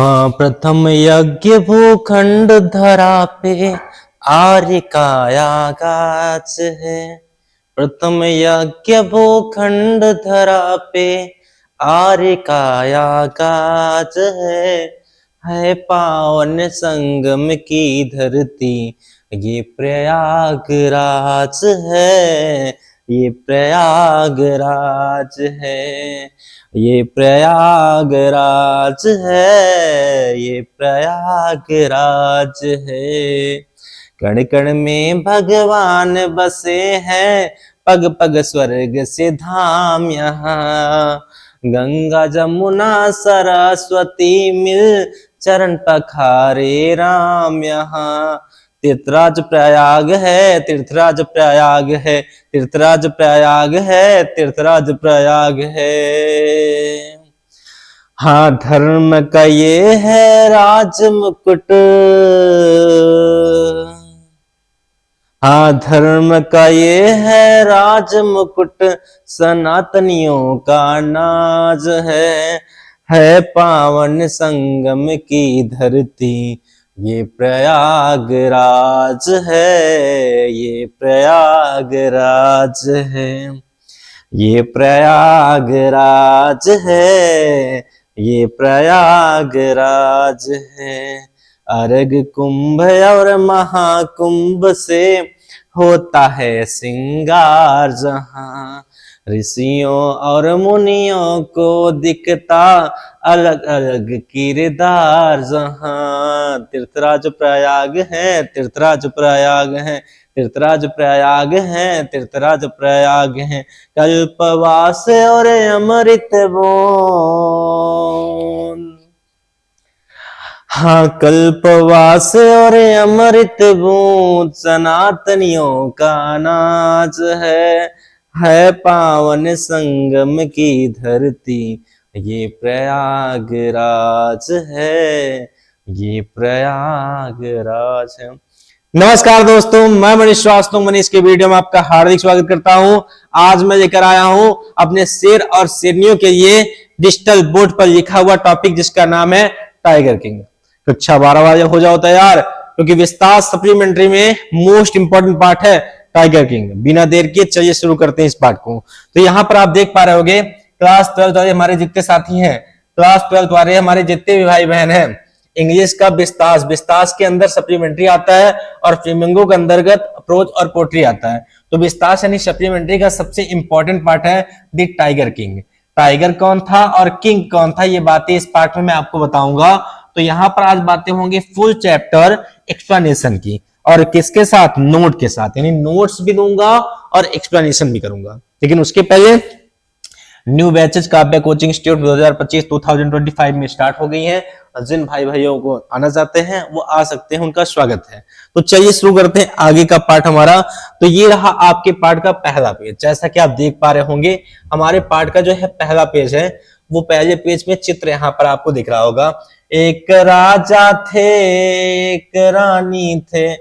हाँ, प्रथम यज्ञ भूखंड धरा पे आर्य का आगाज है। प्रथम यज्ञ भूखंड धरा पे आर्य का आगाज है पावन संगम की धरती ये प्रयागराज है, ये प्रयागराज है, ये प्रयागराज है, ये प्रयागराज है। कण कण में भगवान बसे हैं, पग पग स्वर्ग से धाम यहाँ। गंगा जमुना सरस्वती मिल चरण पखारे राम यहाँ। तीर्थराज प्रयाग है, तीर्थराज प्रयाग है, तीर्थराज प्रयाग है, तीर्थराज प्रयाग है। हाँ, धर्म का ये है राज मुकुट, हाँ धर्म का ये है राज मुकुट, सनातनियों का नाज है पावन संगम की धरती ये प्रयागराज है, ये प्रयागराज है, ये प्रयागराज है, ये प्रयागराज है। अर्घ कुंभ और महाकुंभ से होता है सिंगार जहां। ऋषियों और मुनियों को दिखता अलग अलग किरदार जहां। तीर्थराज प्रयाग है, तीर्थराज प्रयाग है, तीर्थराज प्रयाग है, तीर्थराज प्रयाग है। कल्पवास और अमृत बूंद, हाँ कल्पवास और अमृत बूंद सनातनियों का नाच है पावन संगम की धरती ये प्रयागराज है, ये प्रयागराज है। नमस्कार दोस्तों, मैं मनीष श्रीवास्तव मनीष के वीडियो में आपका हार्दिक स्वागत करता हूं। आज मैं लेकर आया हूं अपने शेर और शेरनियों के लिए डिजिटल बोर्ड पर लिखा हुआ टॉपिक जिसका नाम है टाइगर किंग। कक्षा 12 वाले हो जाओ तैयार, क्योंकि विस्तार सप्लीमेंट्री में मोस्ट इंपोर्टेंट पार्ट है टाइगर किंग। बिना देर किए चलिए शुरू करते हैं इस पार्ट को। तो यहाँ पर आप देख पा रहे होंगे क्लास 12 वाले हमारे जितने साथी हैं, क्लास 12 वाले हमारे जितने भी भाई बहन हैं, इंग्लिश का विस्तार के अंदर सप्लीमेंट्री आता है और फ्लेमिंगो के अंतर्गत अप्रोच और पोट्री आता है। तो विस्तार यानी सप्लीमेंट्री का सबसे इंपॉर्टेंट पार्ट है द टाइगर किंग। टाइगर कौन था और किंग कौन था, ये बातें इस पार्ट में मैं आपको बताऊंगा। तो यहाँ पर आज बातें होंगी फुल चैप्टर एक्सप्लेनेशन की, और किसके साथ, नोट के साथ, यानी नोट्स भी दूंगा और एक्सप्लेनेशन भी करूंगा। लेकिन उसके पहले new batches Kavya coaching institute 2025 में स्टार्ट हो गई है। जिन भाई भाइयों को आना चाहते हैं वो आ सकते हैं, उनका स्वागत है। तो चलिए शुरू करते हैं आगे का पार्ट हमारा। तो ये रहा आपके पार्ट का पहला पेज। जैसा कि आप देख पा रहे होंगे हमारे पार्ट का जो है पहला पेज है, वो पहले पेज में चित्र यहाँ पर आपको दिख रहा होगा। एक राजा थे, एक रानी थे,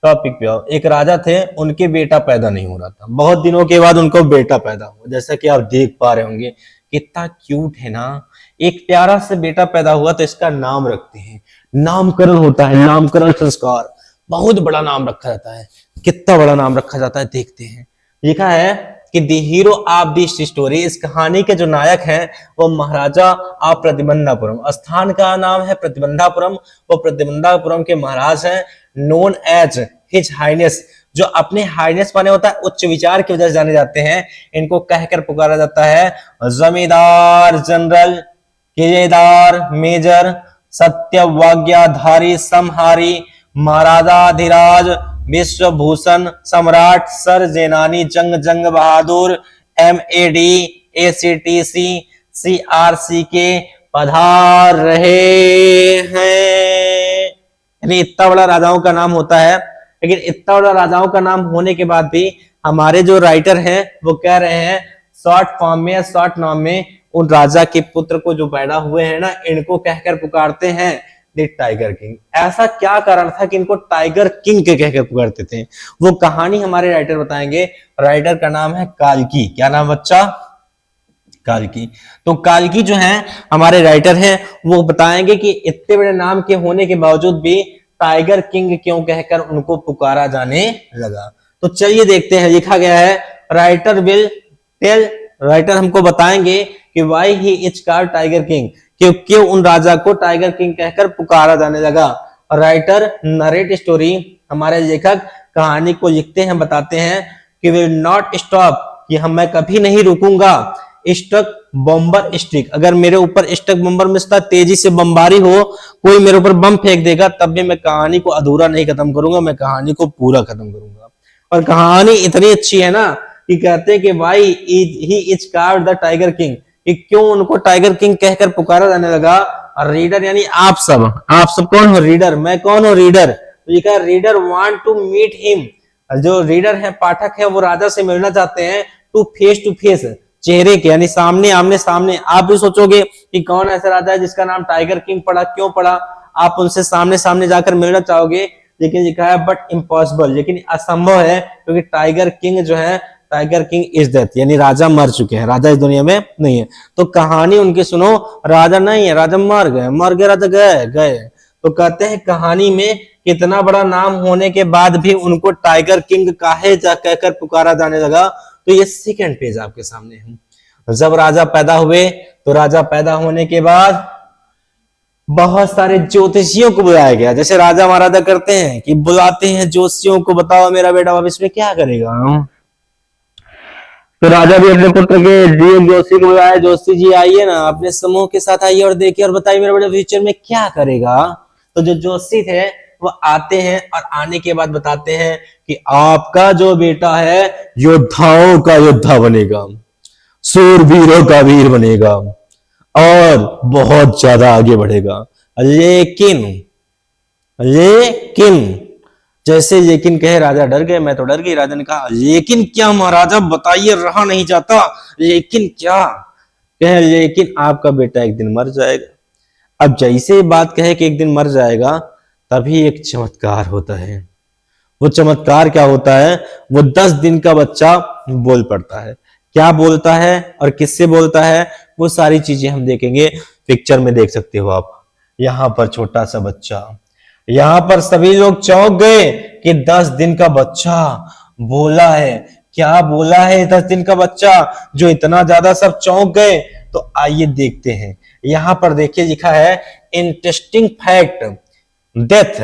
टॉपिक पे आओ। एक राजा थे, उनके बेटा पैदा नहीं हो रहा था। बहुत दिनों के बाद उनको बेटा पैदा हुआ, जैसा कि आप देख पा रहे होंगे। कितना क्यूट है ना, एक प्यारा से बेटा पैदा हुआ तो इसका नाम रखते हैं। नामकरण होता है, नामकरण संस्कार, बहुत बड़ा नाम रखा जाता है। कितना बड़ा नाम रखा जाता है देखते हैं। लिखा है कि the hero of this story, इस कहानी के जो नायक हैं वो महाराजा ऑफ प्रतिबंधापुरम। स्थान का नाम है प्रतिबंधापुरम, वो प्रतिबंधापुरम के महाराज हैं। नोन एज हिज हाइनेस, जो अपने हाइनेस माने होता है उच्च विचार की वजह से जाने जाते हैं। इनको कहकर पुकारा जाता है जमींदार जनरल, किलेदार मेजर, सत्यवाज्ञाधारी समहारी, महाराजाधिराज, विश्वभूषण सम्राट, सर जेनानी, जंग जंग बहादुर, MAD, ACTC, CRC के पधार रहे हैं। यानी इतना बड़ा राजाओं का नाम होता है। लेकिन इतना बड़ा राजाओं का नाम होने के बाद भी हमारे जो राइटर हैं वो कह रहे हैं शॉर्ट फॉर्म में या शॉर्ट नाम में उन राजा के पुत्र को जो पैदा हुए हैं ना, इनको कहकर पुकारते हैं द टाइगर किंग। ऐसा क्या कारण था कि इनको टाइगर किंग के कहकर पुकारते थे, वो कहानी हमारे राइटर बताएंगे। राइटर का नाम है काल्की। क्या नाम बच्चा? काल्की। तो काल्की जो है हमारे राइटर हैं, वो बताएंगे कि इतने बड़े नाम के होने के बावजूद भी टाइगर किंग क्यों कहकर उनको पुकारा जाने लगा। तो चलिए देखते हैं, लिखा गया है राइटर विल टेल, राइटर हमको बताएंगे कि why he is called tiger king, क्यों उन राजा को टाइगर किंग कहकर पुकारा जाने लगा। राइटर नरेट स्टोरी, हमारे लेखक कहानी को लिखते हैं, बताते हैं कि विल नॉट स्टॉप, कि मैं कभी नहीं रुकूंगा। स्टक बम्बर स्टिक, अगर मेरे ऊपर स्टक बम्बर में तेजी से बमबारी हो, कोई मेरे ऊपर बम फेंक देगा, तब भी मैं कहानी को अधूरा नहीं खत्म करूंगा, मैं कहानी को पूरा खत्म करूंगा। और कहानी इतनी अच्छी है ना कि कहते हैं कि भाई he is called the tiger king, कि क्यों उनको टाइगर किंग कहकर पुकारा जाने लगा। और रीडर यानी आप सब कौन हो? रीडर, मैं कौन हूं? रीडर। तो लिखा reader want to meet him, जो रीडर है, पाठक है, वो राजा से मिलना चाहते हैं, टू फेस, चेहरे के यानी सामने आमने सामने। आप भी सोचोगे कि कौन ऐसा राजा है जिसका नाम टाइगर किंग पड़ा, क्यों पड़ा? आप उनसे सामने सामने जाकर मिलना चाहोगे, लेकिन लिखा है बट इम्पॉसिबल, लेकिन असंभव है, क्योंकि टाइगर किंग जो है, टाइगर किंग इज डेथ, यानी राजा मर चुके हैं, राजा इस दुनिया में नहीं है। तो कहानी उनकी सुनो, राजा नहीं है, राजा मर गए, राजा गए। तो कहते हैं कहानी में कितना बड़ा नाम होने के बाद भी उनको टाइगर किंग काहे कहकर पुकारा जाने लगा। तो ये सेकंड पेज आपके सामने है। जब राजा पैदा हुए, तो राजा पैदा होने के बाद बहुत सारे ज्योतिषियों को बुलाया गया, जैसे राजा महाराजा करते हैं कि बुलाते हैं ज्योतिषियों को, बताओ मेरा बेटा भविष्य में क्या करेगा। तो राजा भी अपने पुत्र के जोशी को बुलाया, जोशी जी आइए ना, अपने समूह के साथ आइए और देखिए और बताइए मेरा बेटा फ्यूचर में क्या करेगा। तो जो जोशी थे वो आते हैं और आने के बाद बताते हैं कि आपका जो बेटा है योद्धाओं का योद्धा बनेगा, सूरवीरों का वीर बनेगा और बहुत ज्यादा आगे बढ़ेगा। लेकिन जैसे लेकिन कहे राजा डर गए, मैं तो डर गई। राजा ने कहा लेकिन क्या महाराजा, बताइए, रहा नहीं जाता, लेकिन क्या? कहे लेकिन आपका बेटा एक दिन मर जाएगा। अब जैसे बात कहे कि एक दिन मर जाएगा, तभी एक चमत्कार होता है। वो चमत्कार क्या होता है? वो 10 दिन का बच्चा बोल पड़ता है। क्या बोलता है और किससे बोलता है, वो सारी चीजें हम देखेंगे, पिक्चर में देख सकते हो आप। यहां पर छोटा सा बच्चा, यहां पर सभी लोग चौंक गए कि 10 दिन का बच्चा बोला है। क्या बोला है 10 दिन का बच्चा, जो इतना ज्यादा सब चौंक गए? तो आइए देखते हैं। यहां पर देखिए लिखा है इंटरेस्टिंग फैक्ट, डेथ,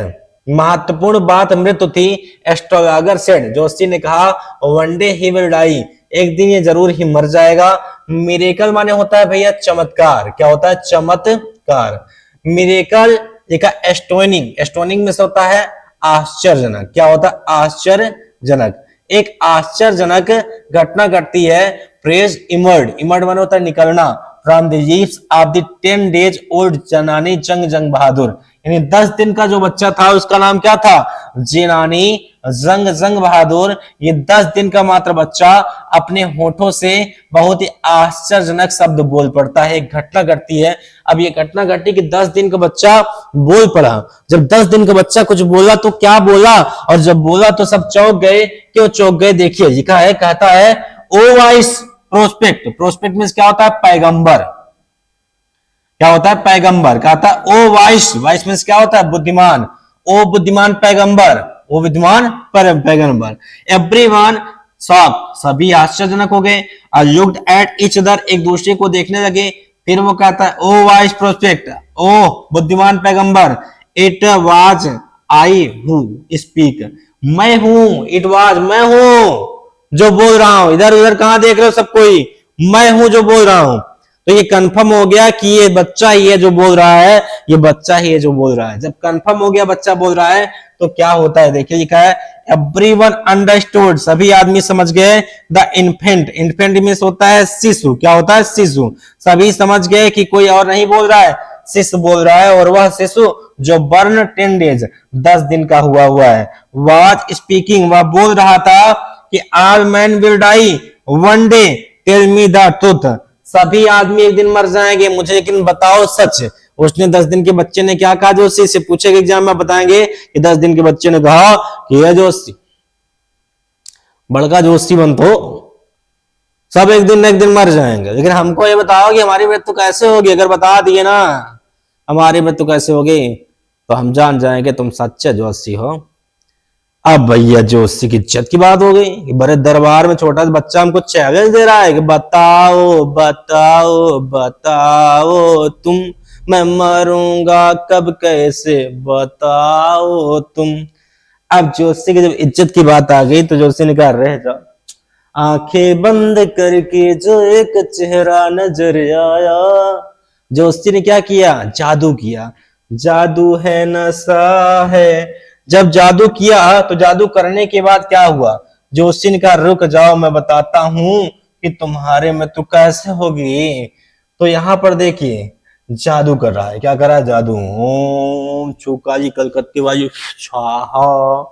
महत्वपूर्ण बात मृत्यु थी। एस्ट्रोलॉगर सेड, जोशी ने कहा one day he will die, एक दिन ये जरूर ही मर जाएगा। मिरेकल माने होता है भैया चमत्कार। क्या होता है? चमत्कार। मिरेकल देखा एस्टोनिंग में से होता है आश्चर्यजनक। क्या होता है? आश्चर्यजनक। एक आश्चर्यजनक घटना घटती है। प्रेज इमर्ड माने होता है निकलना, from the lips of the 10 days old जनानी जंग बहादुर, यानी 10 दिन का जो बच्चा था उसका नाम क्या था? जेनानी जंग बहादुर। ये 10 दिन का मात्र बच्चा अपने होठों से बहुत ही आश्चर्यजनक शब्द बोल पड़ता है। एक घटना घटती है। अब ये घटना घटी कि 10 दिन का बच्चा बोल पड़ा। जब 10 दिन का बच्चा कुछ बोला तो क्या बोला, और जब बोला तो सब चौंक गए। क्यों चौंक गए? देखिए लिखा है, कहता है ओ वाइस प्रोस्पेक्ट में क्या होता है? पैगंबर। क्या होता है? पैगंबर। कहता है ओ वाइस मीन्स क्या होता है? बुद्धिमान। ओ बुद्धिमान पैगंबर, ओ विद्वान पैगंबर। एवरीवन शॉक, सभी आश्चर्यजनक हो गए। लुक्ड एट ईच अदर, एक दूसरे को देखने लगे। फिर वो कहता है ओ वाइस प्रोस्पेक्ट, ओ बुद्धिमान पैगंबर, इट वाज आई हूं स्पीक, मैं हूं। इट वाज, मैं हूं जो बोल रहा हूं। इधर उधर कहां देख रहे हो सब कोई? मैं हूं जो बोल रहा हूं। तो ये कंफर्म हो गया कि ये बच्चा ही है जो बोल रहा है, ये बच्चा ही है जो बोल रहा है। जब कंफर्म हो गया बच्चा बोल रहा है तो क्या होता है? देखिए लिखा है एवरीवन अंडरस्टूड, सभी आदमी समझ गए। द इन्फेंट मींस होता है शिशु। क्या होता है? शिशु। सभी समझ गए कि कोई और नहीं बोल रहा है, शिशु बोल रहा है, और वह शिशु जो बर्न 10 days 10 दिन का हुआ है। वाज स्पीकिंग, वह बोल रहा था कि all man will die one day, tell me the truth, सभी आदमी एक दिन मर जाएंगे, मुझे लेकिन बताओ सच। उसने 10 दिन के बच्चे ने क्या कहा? जोशी से पूछेगा एग्जाम में, बताएंगे कि 10 दिन के बच्चे ने कहा कि यह जोशी बड़का जोशी बनतो, सब एक दिन न एक दिन मर जाएंगे, लेकिन हमको ये बताओ कि हमारी मृत्यु कैसे होगी। अगर बता दिए ना हमारी मृत्यु कैसे होगी तो हम जान जाएंगे तुम सच्चे जोशी हो। अब भैया जोशी की इज्जत की बात हो गई कि बड़े दरबार में छोटा सा बच्चा हमको चैलेंज दे रहा है कि बताओ बताओ बताओ तुम, मैं मरूंगा कब कैसे बताओ तुम। अब जोशी की जब इज्जत की बात आ गई तो जोशी ने कहा रह जाओ, आंखें बंद करके जो एक चेहरा नजर आया। जोशी ने क्या किया, जादू किया। जादू है नशा है। जब जादू किया तो जादू करने के बाद क्या हुआ, जोशी ने कहा रुक जाओ मैं बताता हूं कि तुम्हारे में तो कैसे होगी। तो यहां पर देखिए जादू कर रहा है, क्या कर रहा है, जादू। ओम चौकाली कलकत्ते वाली स्वाहा।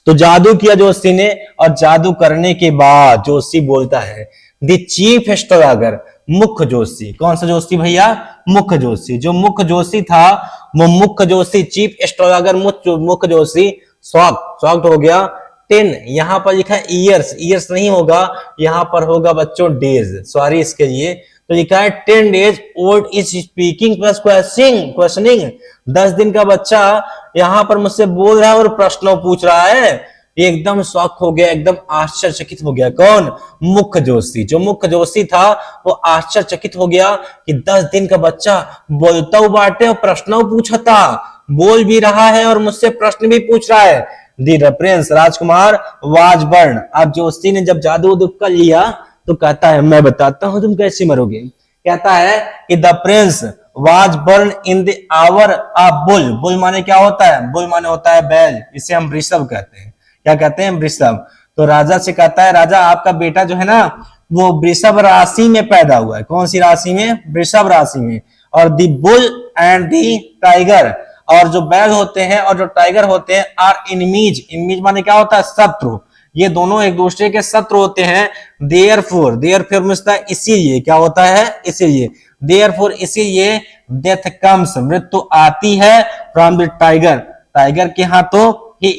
तो जादू किया जोशी ने, और जादू करने के बाद जोशी बोलता है द चीफ एस्ट्रोलॉगर मुख्य जोशी। कौन सा जोशी भैया, मुख्य जोशी। जो मुख्य जोशी था वो मुख्य जोशी, चीफ एस्ट्रोलॉगर मुख्य जोशी शॉक्ड हो गया। 10 यहां पर लिखा है ईयर्स, ईयर्स नहीं होगा, यहां पर होगा बच्चों डेज, सॉरी इसके लिए। तो लिखा है 10 days old is speaking plus questioning. 10 दिन का बच्चा यहां पर मुझसे बोल रहा है और प्रश्नों पूछ रहा है। एकदम शॉक हो गया, एकदम आश्चर्यचकित हो गया। कौन, मुख्य जोशी। जो मुख्य जोशी था वो आश्चर्यचकित हो गया कि 10 दिन का बच्चा बोलता हुआ बाटे और प्रश्नों पूछा था, बोल भी रहा है और मुझसे प्रश्न भी पूछ रहा है। दी प्रिंस राजकुमार वाज बर्न। अब जोशी ने जब जादू कर लिया तो कहता है मैं बताता हूं तुम कैसे मरोगे। कहता है कि the Prince was born in the hour of bull. Bull माने क्या होता है, बुल माने होता है बैल, इसे हम वृषभ कहते हैं। क्या कहते हैं, वृषभ। तो राजा से कहता है राजा आपका बेटा जो है ना वो वृषभ राशि में पैदा हुआ है। कौन सी राशि में, वृषभ राशि में। और the bull and the tiger, और जो बैल होते हैं और जो टाइगर होते हैं आर इनमीज। इनमीज माने क्या होता है, शत्रु। ये दोनों एक दूसरे के शत्रु होते हैं। देयरफॉर, देयरफॉर मिलता है इसीलिए, क्या होता है, इसीलिए। देयरफॉर इसीलिए डेथ कम्स, मृत्यु आती है फ्रॉम द टाइगर, टाइगर के हाथों ही।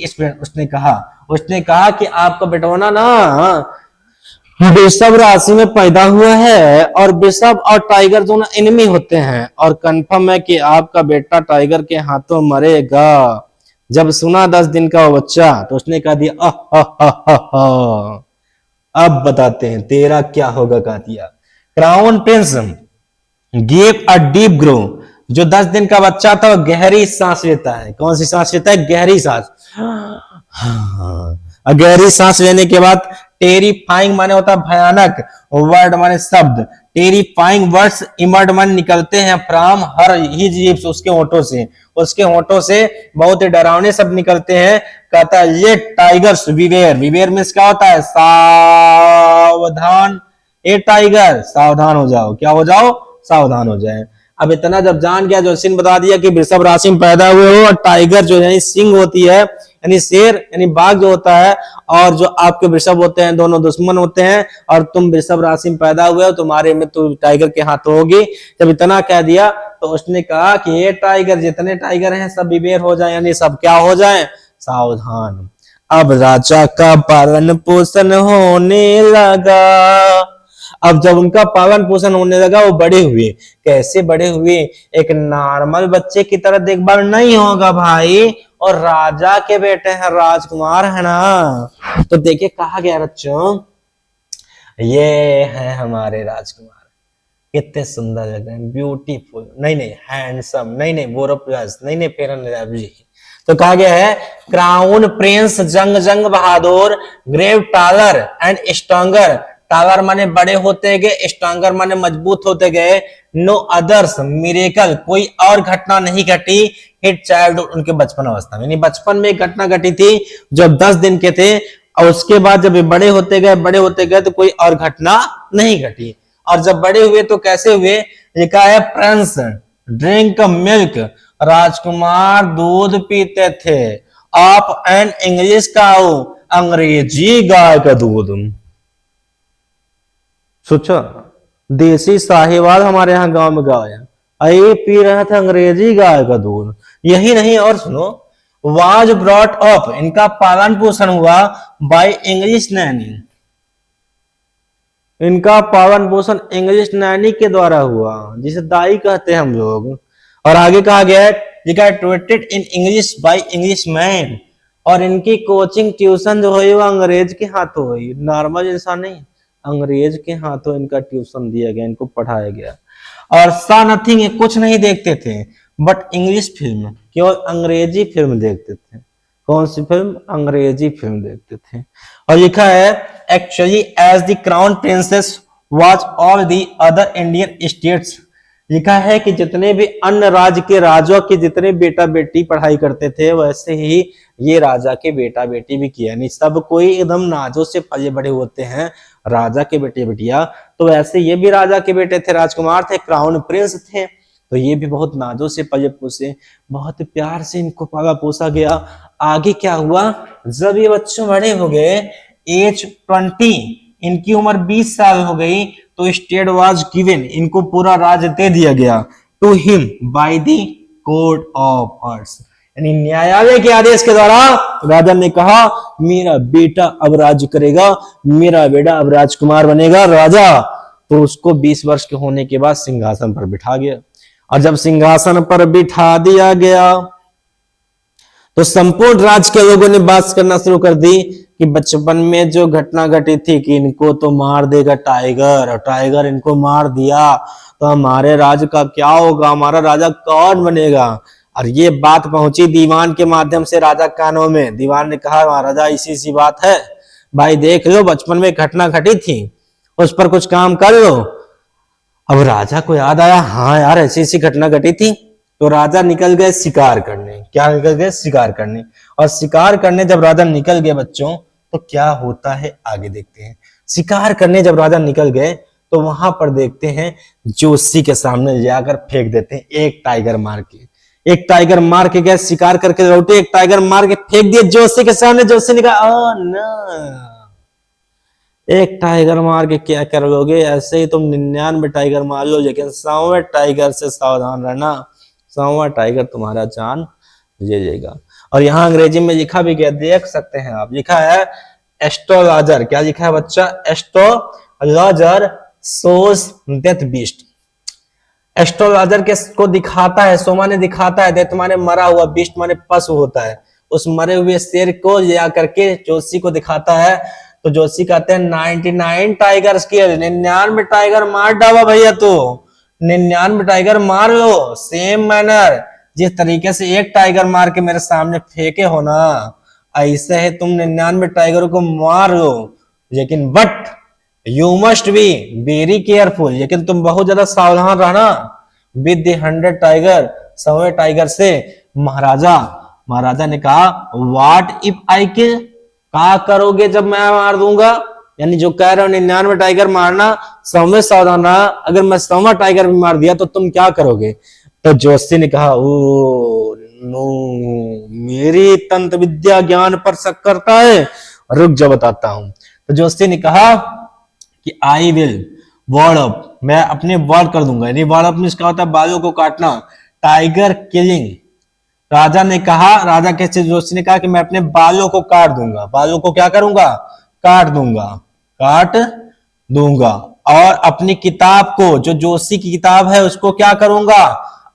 उसने कहा कि आपका बेटोना ना वृषभ राशि में पैदा हुआ है और वृषभ और टाइगर दोनों एनिमी होते हैं, और कंफर्म है कि आपका बेटा टाइगर के हाथों मरेगा। जब सुना 10 दिन का वो बच्चा तो उसने कहा दिया अब बताते हैं तेरा क्या होगा, कहा दिया। Crown Prince give a deep grow. जो 10 दिन का बच्चा था वो गहरी सांस लेता है। कौन सी सांस लेता है, गहरी सांस। गहरी सांस लेने के बाद टेरिफाइंग माने होता है भयानक, वर्ड माने शब्द। टेरिफाइंग वर्ड्स इमर्ड मन निकलते हैं फ्रॉम हर हिज लिप्स, उसके होठों से, उसके होठों से बहुत ही डरावने शब्द निकलते हैं। कहता है ये टाइगर्स विवेयर, विवेयर मींस क्या होता है, सावधान। ए टाइगर सावधान हो जाओ, क्या हो जाओ, सावधान हो जाए। अब इतना जब जान गया, जोशी ने बता दिया कि वृषभ राशि में पैदा हुए हो, और टाइगर जो है सिंह होती है यानी शेर यानी बाघ जो होता है, और जो आपके वृषभ होते हैं दोनों दुश्मन होते हैं, और तुम वृषभ राशि में पैदा हुए हो, तुम्हारे में तो टाइगर के हाथ होगी। जब इतना कह दिया तो उसने कहा कि ये टाइगर, जितने टाइगर हैं सब विवेर हो जाए, यानी सब क्या हो जाए, सावधान। अब राजा का पालन पोषण होने लगा। अब जब उनका पालन पोषण होने लगा वो बड़े हुए। कैसे बड़े हुए, एक नॉर्मल बच्चे की तरह देखभाल नहीं होगा भाई, और राजा के बेटे हैं, राजकुमार है ना। तो देखिए कहा गया बच्चों, ये है हमारे राजकुमार, कितने सुंदर लग रहे हैं, ब्यूटीफुल, नहीं हैंडसम, नहीं बोरोप्लस, नहीं फेयर एंड लवली। तो कहा गया है crown prince Jang Bahadur grew taller and stronger. Taller माने बड़े होते गए, स्ट्रॉन्गर माने मजबूत होते गए। नो अदर्स मिरेकल, कोई और घटना नहीं घटी। हिट चाइल्ड, उनके बचपन अवस्था में, यानी बचपन में एक घटना घटी थी जब 10 दिन के थे, और उसके बाद जब बड़े होते गए तो कोई और घटना नहीं घटी। और जब बड़े हुए तो कैसे हुए, लिखा है प्रिंस ड्रिंक मिल्क, राजकुमार दूध पीते थे। ऑफ एन इंग्लिश काऊ, अंग्रेजी गाय का दूध। सोचो, देसी साहिवाल हमारे यहाँ गांव में गाय है, ये पी रहा था अंग्रेजी गाय का दूध। यही नहीं, और सुनो, वाज ब्रॉट अप, इनका पालन पोषण हुआ बाय इंग्लिश नैनी। इनका पालन पोषण इंग्लिश नैनी के द्वारा हुआ, जिसे दाई कहते हैं हम लोग। और आगे कहा गया है ट्यूटेड in English by English man, और इनकी कोचिंग ट्यूशन जो हुई वो अंग्रेज के हाथों हुई, नॉर्मल इंसान नहीं, अंग्रेज के हाथों इनका ट्यूशन दिया गया, इनको पढ़ाया गया। और सा नथिंग, कुछ नहीं देखते थे बट इंग्लिश फिल्म, केवल अंग्रेजी फिल्म देखते थे। कौन सी फिल्म? अंग्रेजी फिल्म देखते थे। और लिखा है actually as the crown princes was all the other Indian states, लिखा है कि जितने भी अन्य राज्य के राजाओं के जितने बेटा बेटी पढ़ाई करते थे वैसे ही ये राजा के बेटा बेटी भी किया, नहीं सब कोई एकदम नाजों से पले बड़े होते हैं राजा के बेटे बेटिया, तो वैसे ये भी राजा के बेटे थे, राजकुमार थे, क्राउन प्रिंस थे, तो ये भी बहुत नाजों से पले पोसे, बहुत प्यार से इनको पाला पोसा गया। आगे क्या हुआ, जब ये बच्चे बड़े हो गए, एज 20, इनकी उम्र 20 साल हो गई, तो स्टेट वाज गिवन, इनको पूरा राज्य दे दिया गया to him by the court of wards, यानी न्यायालय के आदेश के द्वारा राजा ने कहा मेरा बेटा अब राज्य करेगा, मेरा बेटा अब राजकुमार बनेगा राजा। तो उसको 20 वर्ष के होने के बाद सिंहासन पर बिठा गया, और जब सिंहासन पर बिठा दिया गया तो संपूर्ण राज्य के लोगों ने बात करना शुरू कर दी कि बचपन में जो घटना घटी थी कि इनको तो मार देगा टाइगर, और टाइगर इनको मार दिया तो हमारे राज्य का क्या होगा, हमारा राजा कौन बनेगा। और ये बात पहुंची दीवान के माध्यम से राजा कानों में, दीवान ने कहा महाराजा इसी सी बात है भाई, देख लो बचपन में घटना घटी थी उस पर कुछ काम कर लो। अब राजा को याद आया हाँ यार ऐसी ऐसी घटना घटी थी, तो राजा निकल गए शिकार करने। क्या निकल गए? शिकार करने। और शिकार करने जब राजा निकल गए बच्चों, तो क्या होता है आगे देखते हैं। शिकार करने जब राजा निकल गए तो वहां पर देखते हैं जोशी के सामने जाकर फेंक देते हैं एक टाइगर मार के, एक टाइगर मार के गए शिकार करके लौटे, एक टाइगर मार के फेंक दिए जोशी के सामने। जोशी ने कहा ओ ना, एक टाइगर मार के क्या कर लोगे, ऐसे ही तुम 99 टाइगर मार लो, लेकिन 100वें टाइगर से सावधान रहना, 100वां टाइगर तुम्हारा जान ले जाएगा। और यहाँ अंग्रेजी में लिखा भी गया, देख सकते हैं आप, लिखा है एस्ट्रोलॉजर, क्या लिखा है बच्चा? एस्ट्रोलॉजर सोज डेथ बीस्ट। एस्ट्रोलॉजर के को दिखाता है, सोमा ने दिखाता है, डेथ माने मरा हुआ, बीस्ट माने पशु होता है, उस मरे हुए शेर को ले आकर के जोशी को दिखाता है। तो जोशी कहते हैं 99 टाइगर्स के 99 टाइगर मार डाला भैया, तो 99 टाइगर मार लो, सेम मैनर जिस तरीके से एक टाइगर मार के मेरे सामने फेंके हो ना, ऐसे है तुम 99 टाइगरों को मार लो, लेकिन but you must be very careful, लेकिन तुम बहुत ज्यादा सावधान रहना विद द 100 टाइगर, 100वें टाइगर से। महाराजा ने कहा व्हाट इफ आई किल, क्या करोगे जब मैं मार दूंगा, यानी जो कह रहे हो 99 टाइगर मारना, 100वें सावधान रहा, अगर मैं 100वां टाइगर भी मार दिया तो तुम क्या करोगे। तो जोशी ने कहा ओ नो, मेरी तंत्र विद्या ज्ञान पर शक करता है, रुक जा बताता हूं। तो जोशी ने कहा कि आई विल वॉर्ड अप, मैं अपने वॉर्ड कर दूंगा, यानी वॉर्ड अप मींस क्या होता है, बालों को काटना, टाइगर किलिंग। राजा ने कहा, राजा कैसे, जोशी ने कहा कि मैं अपने बालों को काट दूंगा, बालों को क्या करूंगा, काट दूंगा, काट दूंगा। और अपनी किताब को, जो जोशी की किताब है उसको क्या करूंगा,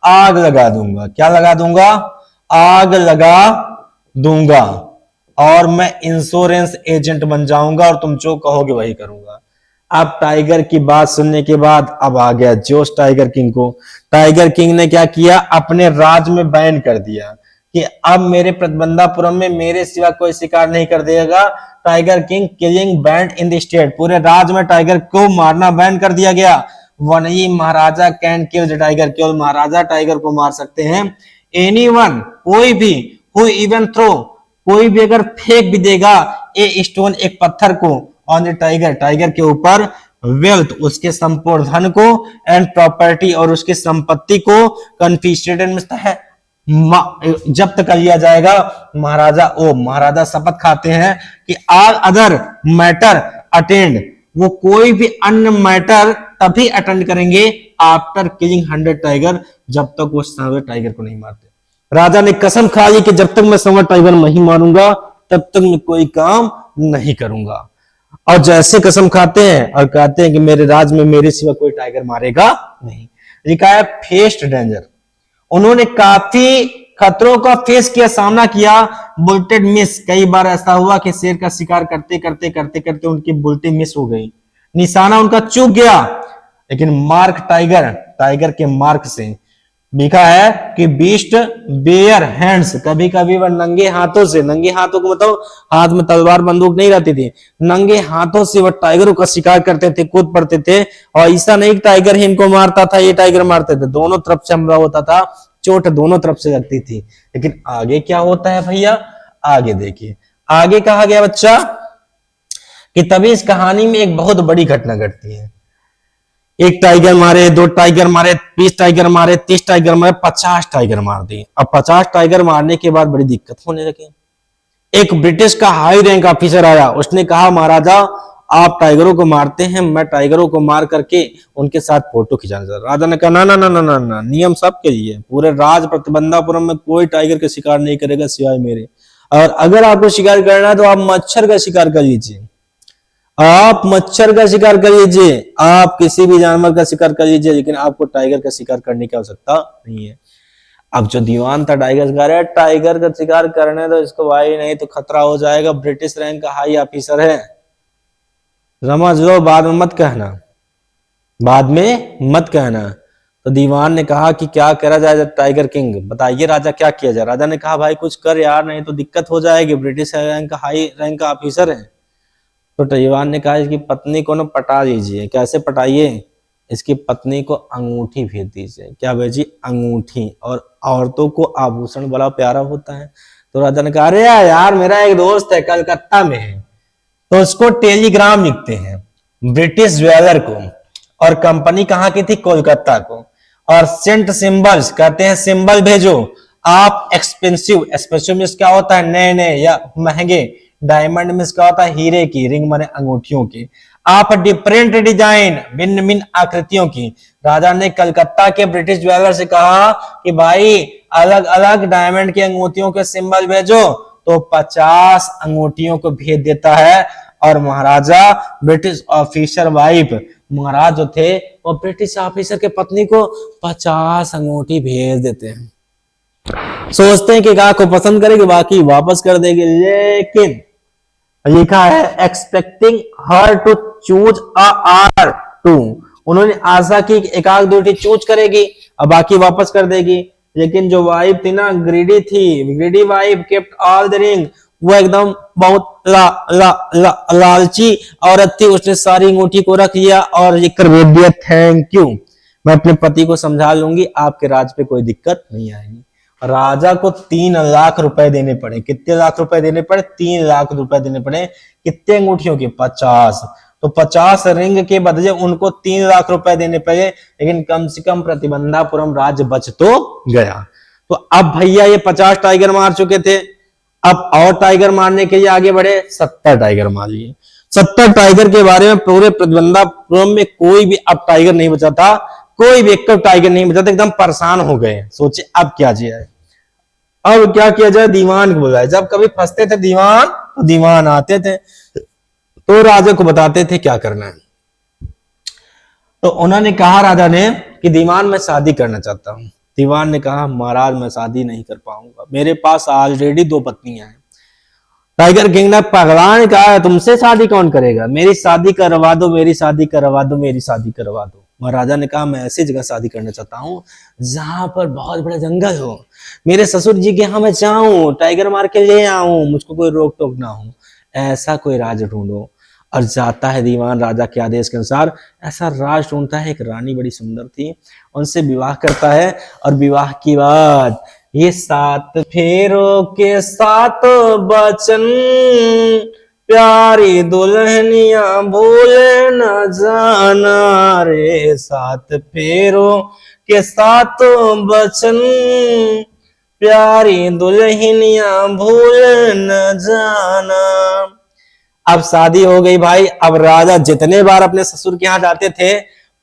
आग लगा दूंगा। क्या लगा दूंगा, आग लगा दूंगा। और मैं इंश्योरेंस एजेंट बन जाऊंगा और तुम जो कहोगे वही करूंगा। अब टाइगर की बात सुनने के बाद अब आ गया जोश टाइगर किंग को। टाइगर किंग ने क्या किया, अपने राज में बैन कर दिया कि अब मेरे प्रतिबंधापुरम में मेरे सिवा कोई शिकार नहीं कर देगा। Tiger king killing band in the state, पूरे राज्य में टाइगर को मारना बैन कर दिया गया। वनई महाराजा कैन किल द टाइगर, केवल महाराजा टाइगर को मार सकते हैं। एनीवन, कोई भी, हु इवन थ्रो, कोई भी अगर फेंक भी देगा ए स्टोन, एक पत्थर को, ऑन द टाइगर, टाइगर के ऊपर, वेल्थ, उसके संपूर्ण धन को, एंड प्रॉपर्टी, और उसकी संपत्ति को, कन्फिस्केटेड में है जब्त कर लिया जाएगा। महाराजा शपथ खाते हैं कि ऑल अदर मैटर अटेंड, वो कोई भी अन्य मैटर तभी अटेंड करेंगे आफ्टर किलिंग 100 टाइगर, जब तक वो 100 टाइगर को नहीं मारते। राजा ने कसम खा ली कि जब तक मैं 100 टाइगर नहीं मारूंगा तब तक मैं कोई काम नहीं करूंगा। और जैसे कसम खाते हैं और कहते हैं कि मेरे राज में मेरे सिवा कोई टाइगर मारेगा नहीं। लिखा है फेस्ड डेंजर, उन्होंने काफी खतरों का फेस किया, सामना किया। बुलेटेड मिस, कई बार ऐसा हुआ कि शेर का शिकार करते करते करते करते उनकी बुलेटें मिस हो गई, निशाना उनका चूक गया, लेकिन मार्क टाइगर, टाइगर के मार्क से लिखा है कि बीस्ट बेयर हैंड्स, कभी कभी वह नंगे हाथों से, नंगे हाथों को मतलब हाथ में तलवार बंदूक नहीं रहती थी, नंगे हाथों से वह टाइगरों का शिकार करते थे, कूद पड़ते थे। और ऐसा नहीं टाइगर ही इनको मारता था, ये टाइगर मारते थे, दोनों तरफ से हमला होता था, चोट दोनों तरफ से लगती थी। लेकिन आगे क्या होता है भैया, आगे देखिए, आगे कहा गया बच्चा कि तभी इस कहानी में एक बहुत बड़ी घटना घटती है। एक टाइगर मारे, दो टाइगर मारे, 20 टाइगर मारे, 30 टाइगर मारे, 50 टाइगर मार दिए। अब 50 टाइगर मारने के बाद बड़ी दिक्कत होने लगी। एक ब्रिटिश का हाई रैंक ऑफिसर आया, उसने कहा महाराजा आप टाइगरों को मारते हैं, मैं टाइगरों को मार करके उनके साथ फोटो खिंचाना चाहता। राजा ने कहा ना ना ना ना ना ना, नियम सबके लिए, पूरे राज प्रतिबंधापुरम में कोई टाइगर का शिकार नहीं करेगा सिवाय मेरे। और अगर आपको शिकार करना है तो आप मच्छर का शिकार कर लीजिए, आप मच्छर का शिकार कर लीजिए, आप किसी भी जानवर का शिकार कर लीजिए, लेकिन आपको टाइगर का शिकार करने की आवश्यकता नहीं है। अब जो दीवान था टाइगर शिकार है, टाइगर का शिकार करने तो इसको भाई, नहीं तो खतरा हो जाएगा, ब्रिटिश रैंक का हाई ऑफिसर है, समझ लो, बाद में मत कहना, बाद में मत कहना। तो दीवान ने कहा कि क्या करा जाए टाइगर किंग, बताइए राजा क्या किया जाए। राजा ने कहा भाई कुछ कर यार, नहीं तो दिक्कत हो जाएगी, ब्रिटिश रैंक का हाई रैंक का ऑफिसर है। तो दीवान ने कहा इसकी पत्नी को ना पटा दीजिए। कैसे पटाइए, इसकी पत्नी को अंगूठी भेज दीजिए। क्या भेजी, अंगूठी। और औरतों को आभूषण बड़ा प्यारा होता है। तो राजा ने कहा अरे यार मेरा एक दोस्त है कलकत्ता में है, तो उसको टेलीग्राम लिखते हैं ब्रिटिश ज्वेलर को, और कंपनी कहाँ की थी, कोलकाता को, और सेंट सिंबल्स, कहते हैं सिंबल भेजो। आप एक्सपेंसिव, एक्सपेंसिव मीन्स क्या होता है, नए नए या महंगे, डायमंड मीन्स क्या होता है, हीरे की, रिंग माने अंगूठियों की, आप डिफरेंट डिजाइन, भिन्न भिन्न आकृतियों की। राजा ने कलकत्ता के ब्रिटिश ज्वेलर से कहा कि भाई अलग अलग डायमंड की अंगूठियों के सिंबल भेजो, तो 50 अंगूठियों को भेज देता है। और महाराजा ब्रिटिश ऑफिसर वाइफ, महाराज जो थे वो ब्रिटिश ऑफिसर के पत्नी को 50 अंगूठी भेज देते हैं। सोचते हैं कि गाय को पसंद करेगी, बाकी वापस कर देगी, लेकिन लिखा है एक्सपेक्टिंग हर to choose a heir too, उन्होंने आशा की एक आध दो चूज करेगी और बाकी वापस कर देगी। लेकिन जो वाइफ थी ना, ग्रीडी थी, greedy wife kept all the ring, वो एकदम बहुत लालची औरत थी, उसने सारी अंगूठी को रख लिया और ये कर दिया थैंक यू, मैं अपने पति को समझा लूंगी, आपके राज पे कोई दिक्कत नहीं आएगी। राजा को 3 लाख रुपए देने पड़े। कितने लाख रुपए देने पड़े, 3 लाख रुपए देने पड़े। कितने अंगूठियों के, 50। तो 50 रिंग के बदले उनको 3 लाख रुपए देने पड़े, लेकिन कम से कम प्रतिबंधापुरम राज्य बच तो गया। तो अब भैया ये 50 टाइगर मार चुके थे, अब और टाइगर मारने के लिए आगे बढ़े, 70 टाइगर मार लिए। 70 टाइगर के बारे में पूरे प्रतिबंधापुरम में कोई भी अब टाइगर नहीं बचा था, कोई भी एक टाइगर नहीं बचा था, एकदम परेशान हो गए। सोचे अब क्या किया जाए, अब क्या किया जाए, दीवान को बुलाए। जब कभी फंसते थे दीवान, तो दीवान आते थे तो राजा को बताते थे क्या करना है। तो उन्होंने कहा राजा ने कि दीवान मैं शादी करना चाहता हूं। दीवान ने कहा महाराज मैं शादी नहीं कर पाऊंगा, मेरे पास ऑलरेडी 2 पत्नियां हैं। टाइगर किंग ने पगला ने कहा तुमसे शादी कौन करेगा, मेरी शादी करवा दो, मेरी शादी करवा दो, मेरी शादी करवा दो। महाराजा ने कहा मैं ऐसी जगह शादी करना चाहता हूँ जहां पर बहुत बड़ा जंगल हो, मेरे ससुर जी के यहाँ मैं जाऊं, टाइगर मार के ले आऊं, मुझको कोई रोक टोक ना हो, ऐसा कोई राज ढूंढो। और जाता है दीवान राजा के आदेश के अनुसार, ऐसा राज ढूंढता है। एक रानी बड़ी सुंदर थी, उनसे विवाह करता है। और विवाह की बात, ये 7 फेरों के 7 बचन, प्यारी दुल्हनिया भूले न जाना रे, 7 फेरों के 7 बचन, प्यारी दुल्हनिया भूले न जाना। अब शादी हो गई भाई। अब राजा जितने बार अपने ससुर के यहाँ जाते थे,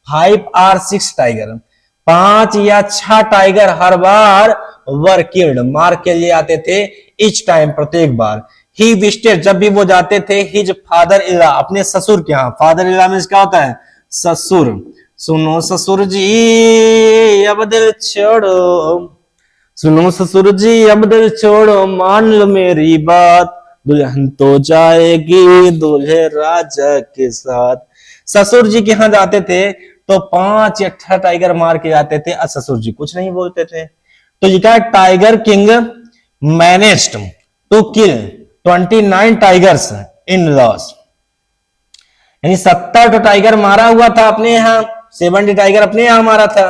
5 और 6 टाइगर, 5 या 6 tiger her bar were killed, मार के लिए आते थे, इच टाइम, प्रत्येक बार। ही विजिटेड, जब भी वो जाते थे, हिज फादर इला, अपने ससुर के यहाँ। फादर इला में क्या होता है? ससुर। सुनो ससुर जी अब दिल छोड़ो, सुनो ससुर जी अब दिल छोड़ो, मान लो मेरी बात, दुल्हन तो जाएगी दूल्हे राजा के साथ। ससुर जी के यहाँ जाते थे तो 5 या 6 टाइगर मार के जाते थे, और ससुर जी कुछ नहीं बोलते थे। तो ये क्या, tiger king managed to kill 29 tigers in loss, यानी 70 तो टाइगर मारा हुआ था अपने यहाँ, 70 टाइगर अपने यहाँ मारा था,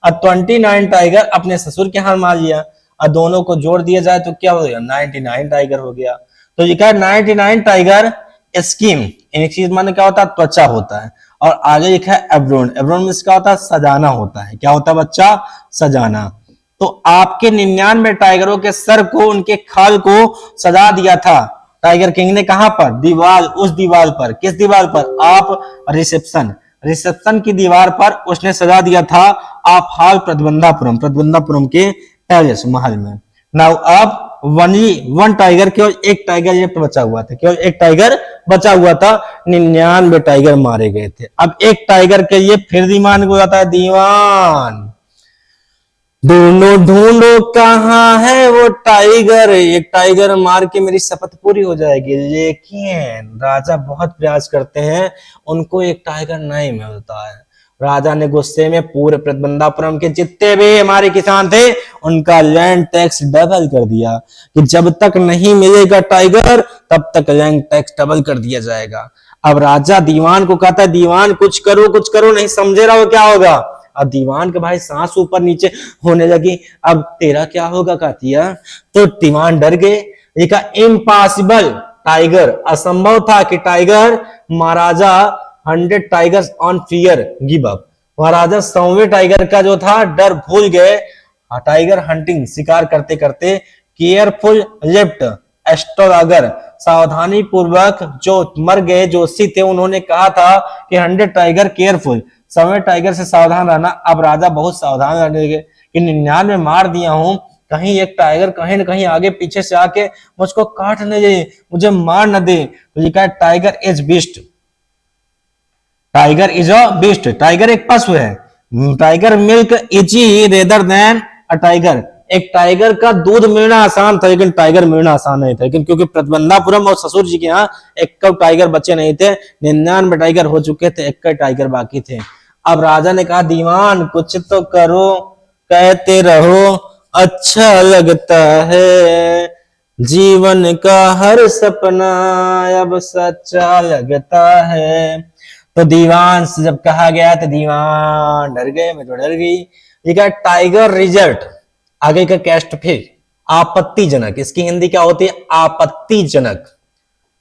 और 29 टाइगर अपने ससुर के यहाँ मार लिया, और दोनों को जोड़ दिया जाए तो क्या हो गया? 99 टाइगर हो गया। तो ये क्या, 99 टाइगर स्किन, एक चीज माने क्या होता है? त्वचा होता है। और आगे लिखा है एब्रोन, एब्रोन में क्या होता है? सजाना होता है। क्या होता है बच्चा? सजाना। तो आपके 99 टाइगरों के सर को, उनके खाल को सजा दिया था टाइगर किंग ने। कहां पर? दीवार, उस दीवार पर। किस दीवार पर? आप रिसेप्शन, रिसेप्शन की दीवार पर उसने सजा दिया था, आप हाल प्रतिबंधापुरम, प्रतिबंधापुरम के पैलेस, महल में। नाउ अब वन टाइगर, केवल एक टाइगर ये बचा हुआ था, केवल एक टाइगर बचा हुआ था, 99 टाइगर मारे गए थे। अब एक टाइगर के लिए फिर दीवान को जाता है दीवान, ढूंढो ढूंढो कहाँ है वो टाइगर, एक टाइगर मार के मेरी शपथ पूरी हो जाएगी। लेकिन राजा बहुत प्रयास करते हैं, उनको एक टाइगर नहीं मिलता है। राजा ने गुस्से में पूरे प्रतिबंधापुरम के जितने भी हमारे किसान थे, उनका लैंड टैक्स डबल कर दिया, कि जब तक नहीं मिलेगा टाइगर तब तक लैंड टैक्स डबल कर दिया जाएगा। अब राजा दीवान को कहता है, दीवान कुछ करो, नहीं समझे रहा हो क्या होगा? अब दीवान के भाई सांस ऊपर नीचे होने लगी, अब तेरा क्या होगा कातिया? तो दीवान डर गए। देखा इम्पॉसिबल, टाइगर, असंभव था कि tiger, Maharaja 100 tigers on fear give up, Maharaja 100वें टाइगर का जो था डर भूल गए। टाइगर हंटिंग, शिकार करते करते, केयरफुल लेफ्ट एस्ट्रोलगर, सावधानी पूर्वक, जो मर गए जोशी थे उन्होंने कहा था कि 100 टाइगर केयरफुल, 100वें टाइगर से सावधान रहना। अब राजा बहुत सावधान रहने लगे कि 99 मार दिया हूं, कहीं एक टाइगर कहीं न कहीं आगे पीछे से आके मुझको काट न दे, मुझे मार न दे। तो लिखा है tiger is beast, tiger is a beast, tiger एक पशु है। Tiger milk easy rather than a tiger, एक टाइगर का दूध मिलना आसान था, लेकिन टाइगर मिलना आसान नहीं था। लेकिन क्योंकि प्रतिबंधापुरम और ससुर जी के यहाँ एक टाइगर बचे नहीं थे, 99 टाइगर हो चुके थे, एक टाइगर बाकी थे। अब राजा ने कहा, दीवान कुछ तो करो, कहते रहो अच्छा लगता है, जीवन का हर सपना अब सच्चा लगता है। तो दीवान से जब कहा गया तो दीवान डर गए, मैं तो डर गई। ठीक है, टाइगर रिजल्ट, आगे का कैस्ट फिर आपत्तिजनक, इसकी हिंदी क्या होती है? आपत्तिजनक,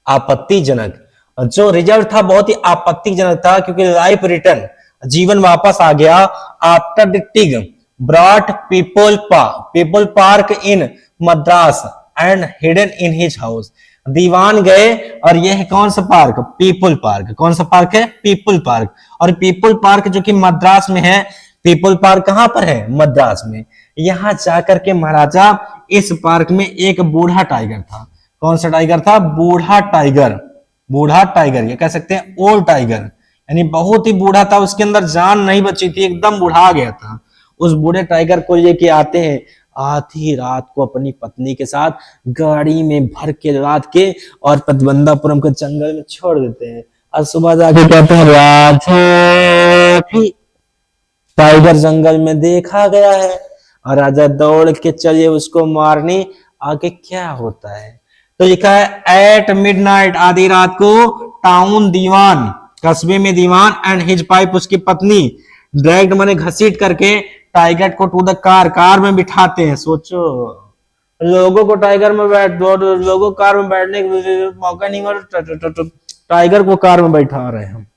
आपत्तिजनक। जो रिजल्ट था बहुत ही आपत्तिजनक था, क्योंकि लाइफ रिटर्न, जीवन वापस आ गया। आफ्टर द टिग brought people park in Madras and hidden in his house, दीवान गए और यह है कौन सा पार्क? People park. कौन सा पार्क है? People park. और पीपल पार्क जो कि मद्रास में है, पीपल पार्क कहां पर है? मद्रास में। यहां जाकर के महाराजा, इस पार्क में एक बूढ़ा टाइगर था। कौन सा टाइगर था? बूढ़ा टाइगर, बूढ़ा टाइगर, ये कह सकते हैं ओल्ड टाइगर, यानी बहुत ही बूढ़ा था, उसके अंदर जान नहीं बची थी, एकदम बूढ़ा गया था। उस बूढ़े टाइगर को लेके आते हैं, आधी रात को अपनी पत्नी के साथ गाड़ी में भर के लाद के और प्रतिबंधापुरम के जंगल में छोड़ देते हैं। और सुबह जाके कहते हैं, राजा भी टाइगर जंगल में देखा गया है। और राजा दौड़ के चले उसको मारने, आगे क्या होता है? तो लिखा है एट मिडनाइट, आधी रात को, टाउन दीवान, कस्बे में दीवान एंड हिज वाइफ, उसकी पत्नी, ड्रैग्ड माने घसीट करके टाइगर को टू द कार, कार में बिठाते हैं। सोचो, लोगों को टाइगर में लोगों कार में बैठने का मौका नहीं मिला, टाइगर को कार में बैठा रहे हैं।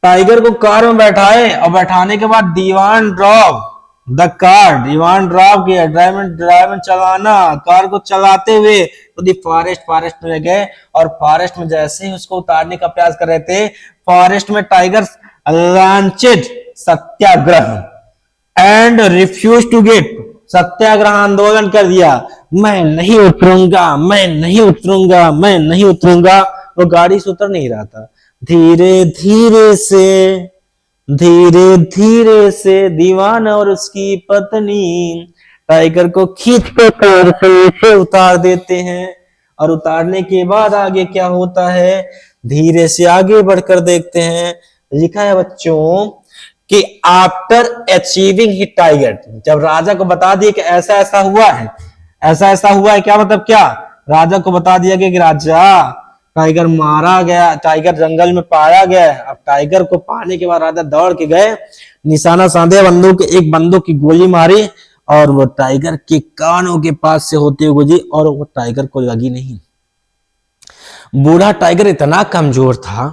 टाइगर को कार में बैठाए और बैठाने के बाद दीवान ड्रॉप द कार, दीवान ड्रॉप किया, ड्राइवर चलाना, कार को चलाते हुए तो दी फॉरेस्ट में गए। और फॉरेस्ट में जैसे ही उसको उतारने का प्रयास कर रहे थे, फॉरेस्ट में tiger launched satyagraha and refuse to get satyagraha आंदोलन कर दिया, मैं नहीं उतरूंगा, मैं नहीं उतरूंगा, मैं नहीं उतरूंगा। वो गाड़ी से उतर नहीं रहा था। धीरे धीरे से, धीरे धीरे से दीवान और उसकी पत्नी टाइगर को खींच कर कार से नीचे उतार देते हैं। और उतारने के बाद आगे क्या होता है, धीरे से आगे बढ़कर देखते हैं। लिखा है बच्चों कि आफ्टर अचीविंग हिट टाइगर, जब राजा को बता दिया कि ऐसा ऐसा हुआ है, ऐसा ऐसा हुआ है, क्या मतलब क्या, राजा को बता दिया गया कि राजा टाइगर मारा गया, टाइगर जंगल में पाया गया। अब टाइगर को पाने के बाद राजा दौड़ के गए, निशाना साधे, बंदूक, एक बंदूक की गोली मारी और वो टाइगर के कानों के पास से होते हुए गुजरी और वो टाइगर को लगी नहीं। बूढ़ा टाइगर इतना कमजोर था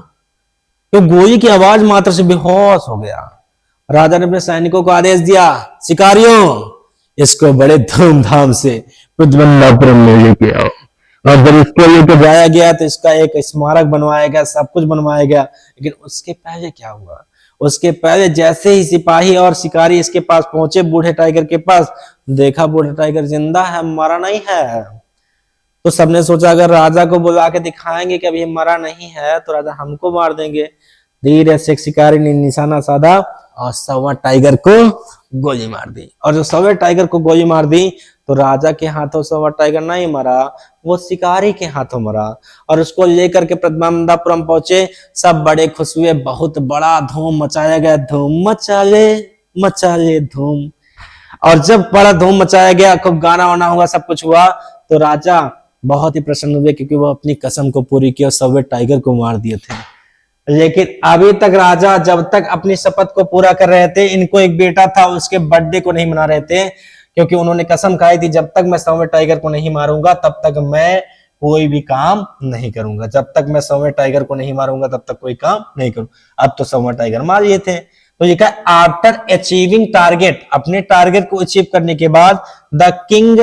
कि गोली की आवाज मात्र से बेहोश हो गया। राजा ने अपने सैनिकों को आदेश दिया, शिकारियों, इसको बड़े धूमधाम से प्रतिबंधापुरम में लेके आओ। और जब इसको लेके जाया गया तो इसका एक स्मारक बनवाया गया, सब कुछ बनवाया गया। लेकिन उसके पहले क्या हुआ, उसके पहले जैसे ही सिपाही और शिकारी इसके पास पहुंचे, बूढ़े टाइगर के पास, देखा बूढ़ा टाइगर जिंदा है, मरा नहीं है। तो सबने सोचा अगर राजा को बुला के दिखाएंगे कि अभी मरा नहीं है तो राजा हमको मार देंगे। धीरे से शिकारी ने निशाना साधा और सवा टाइगर को गोली मार दी। और जो सवा टाइगर को गोली मार दी तो राजा के हाथों सवा टाइगर नहीं मरा, वो शिकारी के हाथों मरा। और उसको लेकर के प्रतिबंधापुरम पहुंचे, सब बड़े खुश हुए, बहुत बड़ा धूम मचाया गया, धूम मचा ले धूम। और जब बड़ा धूम मचाया गया, खूब गाना वाना हुआ, सब कुछ हुआ, तो राजा बहुत ही प्रसन्न हुए क्योंकि वो अपनी कसम को पूरी की और सवे टाइगर को मार दिए थे। लेकिन अभी तक राजा जब तक अपनी शपथ को पूरा कर रहे थे, इनको एक बेटा था, उसके बर्थडे को नहीं मना रहे थे, क्योंकि उन्होंने कसम खाई थी जब तक मैं सवे टाइगर को नहीं मारूंगा तब तक मैं कोई भी काम नहीं करूंगा, जब तक मैं सवे टाइगर को नहीं मारूंगा तब तक कोई काम नहीं करूंगा। अब तो सवे टाइगर मार लिए थे। तो ये क्या, आफ्टर अचीविंग टारगेट, अपने टारगेट को अचीव करने के बाद द किंग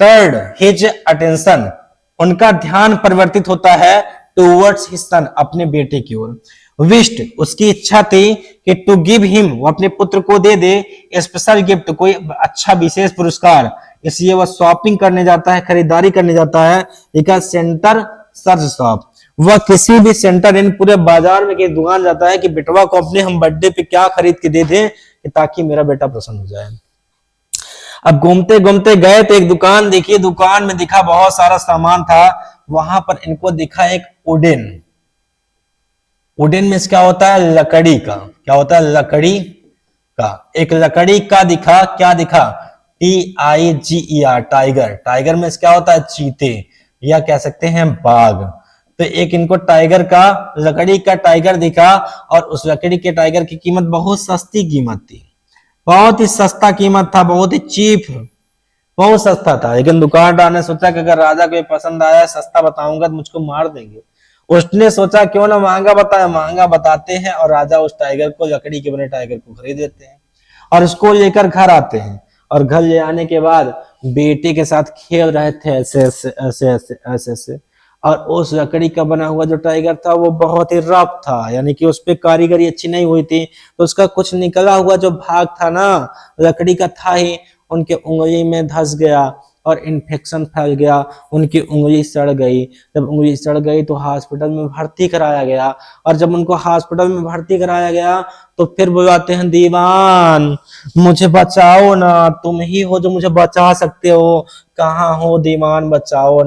टर्ड हिज अटेंशन, उनका ध्यान परिवर्तित होता है टूवर्ड्स हिज सन, अपने बेटे की ओर। विश्ड, उसकी इच्छा थी कि टू गिव हिम, वो अपने पुत्र को दे दे स्पेशल गिफ्ट, कोई अच्छा विशेष पुरस्कार। इसलिए वह शॉपिंग करने जाता है, खरीदारी करने जाता है। एक सेंटर सर्च शॉप, वह किसी भी सेंटर इन पूरे बाजार में की दुकान जाता है कि बेटवा को अपने हम बर्थडे पे क्या खरीद के दे दें ताकि मेरा बेटा प्रसन्न हो जाए। अब घूमते घूमते गए तो एक दुकान देखी, दुकान में दिखा बहुत सारा सामान था। वहां पर इनको दिखा एक वुडन, वुडन में क्या होता है, लकड़ी का, क्या होता है, लकड़ी का, एक लकड़ी का दिखा, क्या दिखा, TIGER, टाइगर। टाइगर में क्या होता है, चीते, या कह सकते हैं बाघ। तो एक इनको टाइगर का, लकड़ी का टाइगर दिखा और उस लकड़ी के टाइगर की कीमत बहुत सस्ती कीमत थी, बहुत ही सस्ता कीमत था, बहुत ही चीप, बहुत सस्ता था। लेकिन दुकानदार ने सोचा कि अगर राजा को ये पसंद आया, सस्ता बताऊंगा तो मुझको मार देंगे। उसने सोचा क्यों ना महंगा बताए, महंगा बताते हैं और राजा उस टाइगर को, लकड़ी के बने टाइगर को खरीद देते हैं और उसको लेकर घर आते हैं। और घर ले आने के बाद बेटे के साथ खेल रहे थे ऐसे ऐसे ऐसे ऐसे ऐसे ऐसे, और उस लकड़ी का बना हुआ जो टाइगर था वो बहुत ही रफ था, यानी कि उस पे कारीगरी अच्छी नहीं हुई थी, तो उसका कुछ निकला हुआ जो भाग था ना, लकड़ी का था ही, उनके उंगली में धंस गया और इन्फेक्शन फैल गया, उनकी उंगली सड़ गई। जब उंगली सड़ गई तो हॉस्पिटल में भर्ती कराया गया, और जब उनको हॉस्पिटल में भर्ती कराया गया तो फिर बुलाते हैं, दीवान मुझे बचाओ ना, तुम ही हो जो मुझे बचा सकते हो, कहाँ हो दीवान, बचाओ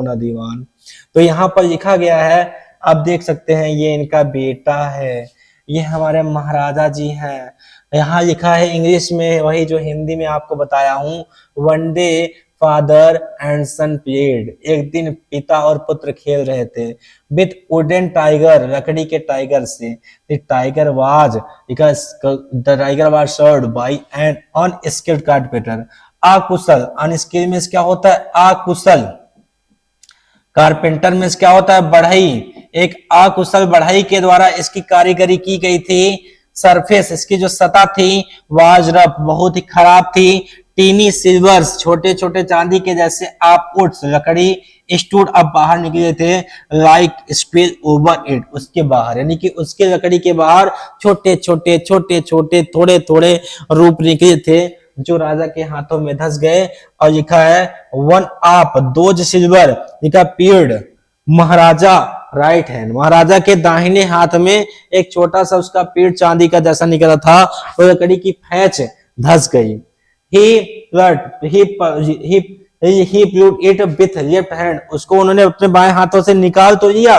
ना दीवान। तो यहाँ पर लिखा गया है, आप देख सकते हैं, ये इनका बेटा है, ये हमारे महाराजा जी हैं। यहाँ लिखा है इंग्लिश में, वही जो हिंदी में आपको बताया हूँ, one day father and son played, एक दिन पिता और पुत्र खेल रहे थे, विथ वुडन टाइगर, लकड़ी के टाइगर से। The tiger was served by an unskilled carpenter, अकुशल, अनस्किल्ड में क्या होता है, अकुशल, कारपेंटर में क्या होता है, बढ़ई, एक अकुशल बढ़ई के द्वारा इसकी कारीगरी की गई थी। सरफेस, इसकी जो सतह थी, वाज रफ, बहुत ही खराब थी। टीनी सिल्वर्स, छोटे छोटे चांदी के जैसे आपउट्स, लकड़ी स्टूड अब बाहर निकले थे, लाइक स्पेल ओवर इट, उसके बाहर, यानी कि उसके लकड़ी के बाहर छोटे छोटे छोटे छोटे थोड़े थोड़े रूप निकले थे। जो राजा के हाथों में धंस गए। और लिखा है वन ऑफ दोज सिल्वर लिखा पीरियड महाराजा राइट हैंड, महाराजा के दाहिने हाथ में एक छोटा सा उसका पीड़ चांदी का जैसा निकला था, वो लकड़ी की फैच धंस गई। He plucked it with left hand, उसको उन्होंने अपने बाएं हाथों से निकाल तो लिया।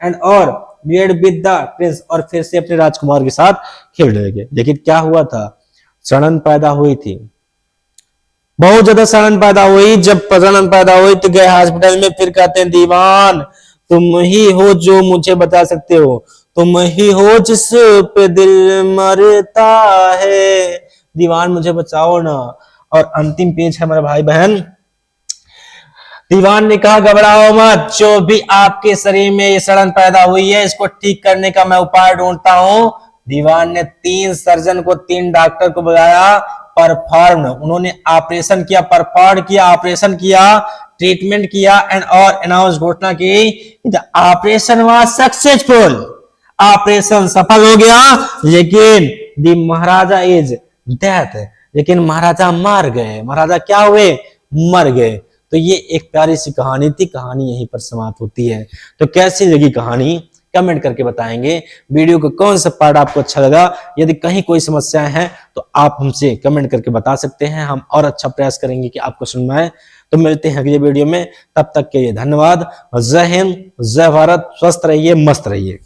एंड और played with the prince, और फिर से अपने राजकुमार के साथ खेल रहे थे। लेकिन क्या हुआ था, सड़न पैदा हुई थी, बहुत ज्यादा सड़न पैदा हुई। जब सड़न पैदा हुई तो गए हॉस्पिटल में, फिर कहते हैं दीवान तुम ही हो जो मुझे बता सकते हो, तुम ही हो जिस पे दिल मरता है, दीवान मुझे बचाओ ना। और अंतिम पेज है मेरे भाई बहन। दीवान ने कहा घबराओ मत, जो भी आपके शरीर में ये सड़न पैदा हुई है इसको ठीक करने का मैं उपाय ढूंढता हूं। दीवान ने 3 सर्जन को, 3 डॉक्टर को बुलाया, परफॉर्म, उन्होंने ऑपरेशन किया, परफॉर्म किया, ऑपरेशन किया, ट्रीटमेंट किया एंड और अनाउंस घोषणा की the operation was successful, operation सफल हो गया। लेकिन दी महाराजा इज डेथ, लेकिन महाराजा मर गए। महाराजा क्या हुए, मर गए। तो ये एक प्यारी सी कहानी थी, कहानी यहीं पर समाप्त होती है। तो कैसी लगी कहानी कमेंट करके बताएंगे। वीडियो का कौन सा पार्ट आपको अच्छा लगा, यदि कहीं कोई समस्याएं हैं तो आप हमसे कमेंट करके बता सकते हैं, हम और अच्छा प्रयास करेंगे कि आपको समझ में आए। तो मिलते हैं अगले वीडियो में, तब तक के लिए धन्यवाद। जय हिंद, जय भारत, स्वस्थ रहिए, मस्त रहिए।